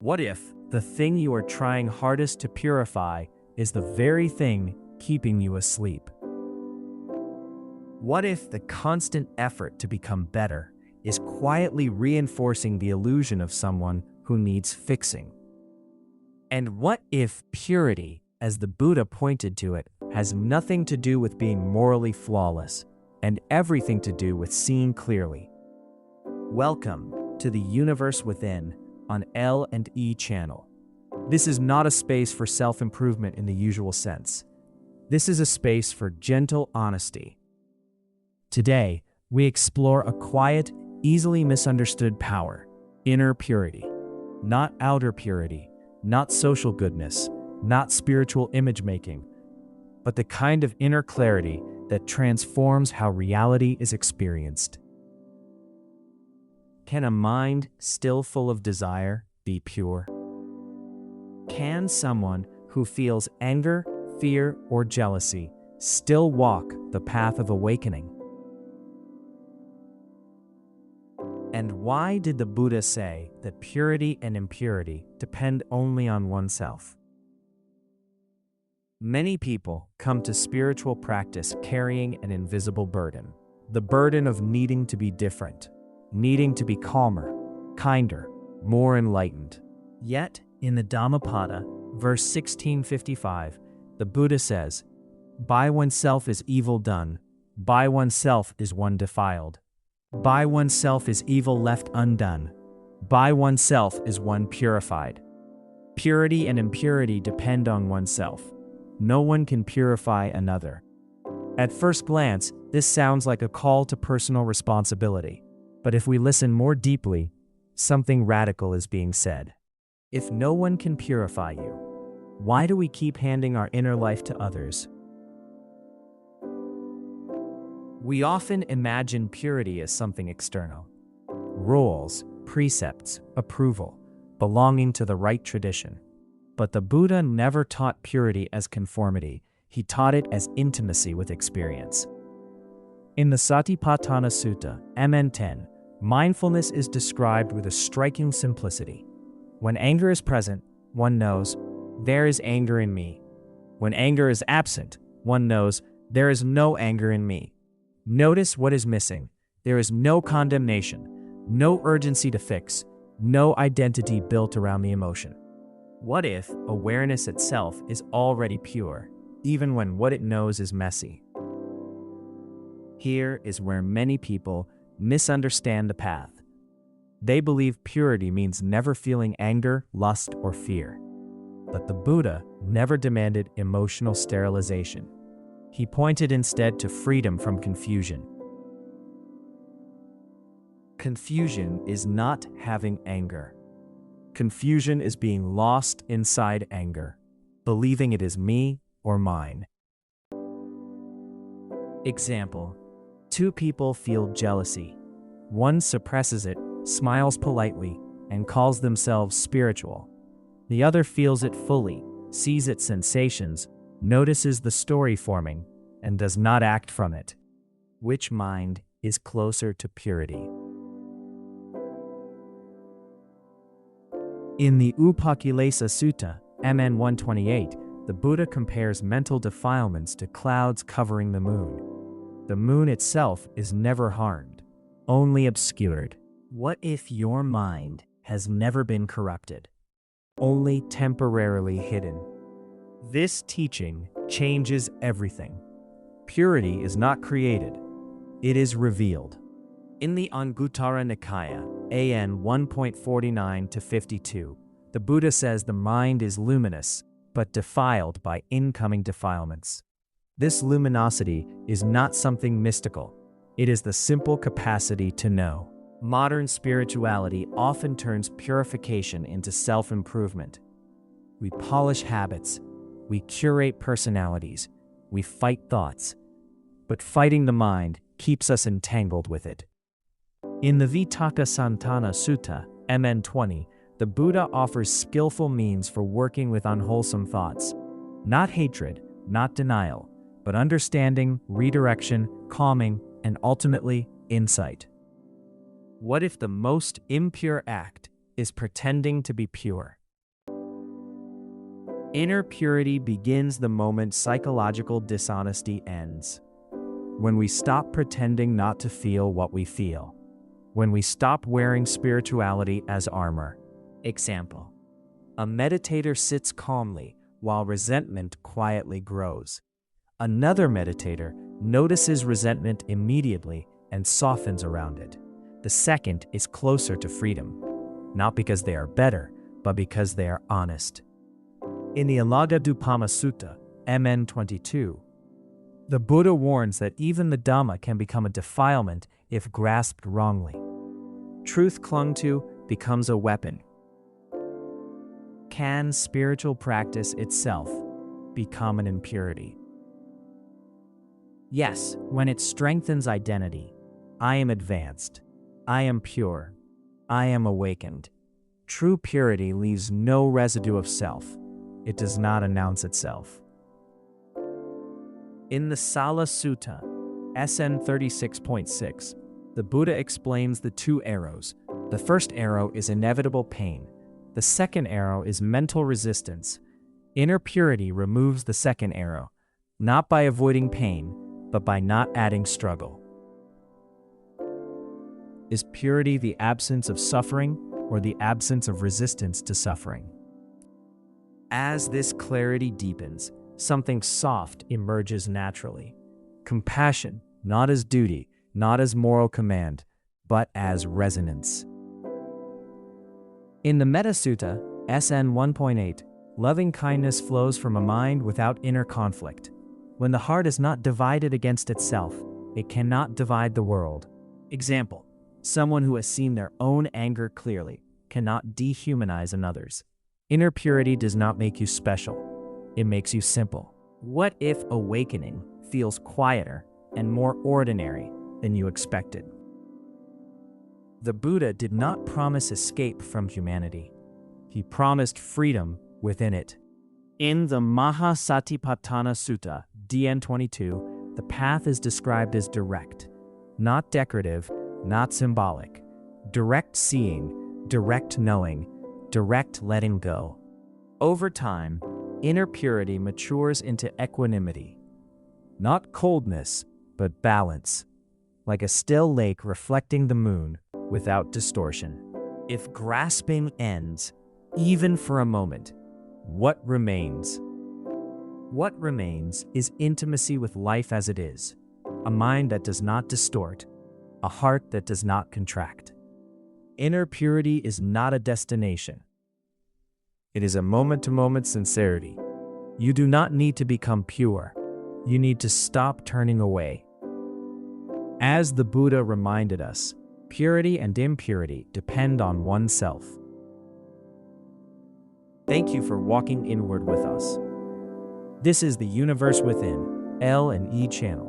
What if the thing you are trying hardest to purify is the very thing keeping you asleep? What if the constant effort to become better is quietly reinforcing the illusion of someone who needs fixing? And what if purity, as the Buddha pointed to it, has nothing to do with being morally flawless and everything to do with seeing clearly? Welcome to the Universe Within on L&E channel. This is not a space for self-improvement in the usual sense. This is a space for gentle honesty. Today, we explore a quiet, easily misunderstood power, inner purity. Not outer purity, not social goodness, not spiritual image-making, but the kind of inner clarity that transforms how reality is experienced. Can a mind still full of desire be pure? Can someone who feels anger, fear, or jealousy still walk the path of awakening? And why did the Buddha say that purity and impurity depend only on oneself? Many people come to spiritual practice carrying an invisible burden, the burden of needing to be different, needing to be calmer, kinder, more enlightened. Yet, in the Dhammapada, verse 1655, the Buddha says, "By oneself is evil done, by oneself is one defiled. By oneself is evil left undone, by oneself is one purified." Purity and impurity depend on oneself. No one can purify another. At first glance, this sounds like a call to personal responsibility. But if we listen more deeply, something radical is being said. If no one can purify you, why do we keep handing our inner life to others? We often imagine purity as something external. Rules, precepts, approval, belonging to the right tradition. But the Buddha never taught purity as conformity. He taught it as intimacy with experience. In the Satipatthana Sutta, MN10, mindfulness is described with a striking simplicity. When anger is present, one knows, there is anger in me. When anger is absent, one knows, there is no anger in me. Notice what is missing. There is no condemnation, no urgency to fix, no identity built around the emotion. What if awareness itself is already pure, even when what it knows is messy? Here is where many people misunderstand the path. They believe purity means never feeling anger, lust, or fear. But the Buddha never demanded emotional sterilization. He pointed instead to freedom from confusion. Confusion is not having anger. Confusion is being lost inside anger, believing it is me or mine. Example: two people feel jealousy. One suppresses it, smiles politely, and calls themselves spiritual. The other feels it fully, sees its sensations, notices the story forming, and does not act from it. Which mind is closer to purity? In the Upakkilesa Sutta, MN 128, the Buddha compares mental defilements to clouds covering the moon. The moon itself is never harmed, only obscured. What if your mind has never been corrupted, only temporarily hidden? This teaching changes everything. Purity is not created, it is revealed. In the Anguttara Nikaya, AN 1.49-52, the Buddha says the mind is luminous, but defiled by incoming defilements. This luminosity is not something mystical. It is the simple capacity to know. Modern spirituality often turns purification into self-improvement. We polish habits, we curate personalities, we fight thoughts. But fighting the mind keeps us entangled with it. In the Upakkilesa Sutta, MN 20, the Buddha offers skillful means for working with unwholesome thoughts. Not hatred, not denial, but understanding, redirection, calming, and ultimately, insight. What if the most impure act is pretending to be pure. Inner purity begins the moment psychological dishonesty ends. When we stop pretending not to feel what we feel. When we stop wearing spirituality as armor. Example: a meditator sits calmly while resentment quietly grows. Another meditator notices resentment immediately and softens around it. The second is closer to freedom, not because they are better, but because they are honest. In the Upakkilesa Sutta, MN 22, the Buddha warns that even the Dhamma can become a defilement if grasped wrongly. Truth clung to becomes a weapon. Can spiritual practice itself become an impurity? Yes, when it strengthens identity. I am advanced. I am pure. I am awakened. True purity leaves no residue of self. It does not announce itself. In the Salla Sutta, SN 36.6, the Buddha explains the two arrows. The first arrow is inevitable pain. The second arrow is mental resistance. Inner purity removes the second arrow, not by avoiding pain, but by not adding struggle. Is purity the absence of suffering or the absence of resistance to suffering? As this clarity deepens, something soft emerges naturally. Compassion, not as duty, not as moral command, but as resonance. In the Metta Sutta, SN 1.8, loving kindness flows from a mind without inner conflict. When the heart is not divided against itself, it cannot divide the world. Example: someone who has seen their own anger clearly cannot dehumanize another's. Inner purity does not make you special. It makes you simple. What if awakening feels quieter and more ordinary than you expected? The Buddha did not promise escape from humanity. He promised freedom within it. In the Satipatthana Sutta, DN 22, the path is described as direct, not decorative, not symbolic. Direct seeing, direct knowing, direct letting go. Over time, inner purity matures into equanimity. Not coldness, but balance. Like a still lake reflecting the moon without distortion. If grasping ends, even for a moment, what remains? What remains is intimacy with life as it is, a mind that does not distort, a heart that does not contract. Inner purity is not a destination. It is a moment-to-moment sincerity. You do not need to become pure. You need to stop turning away. As the Buddha reminded us, purity and impurity depend on oneself. Thank you for walking inward with us. This is the Universe Within, L&E channel.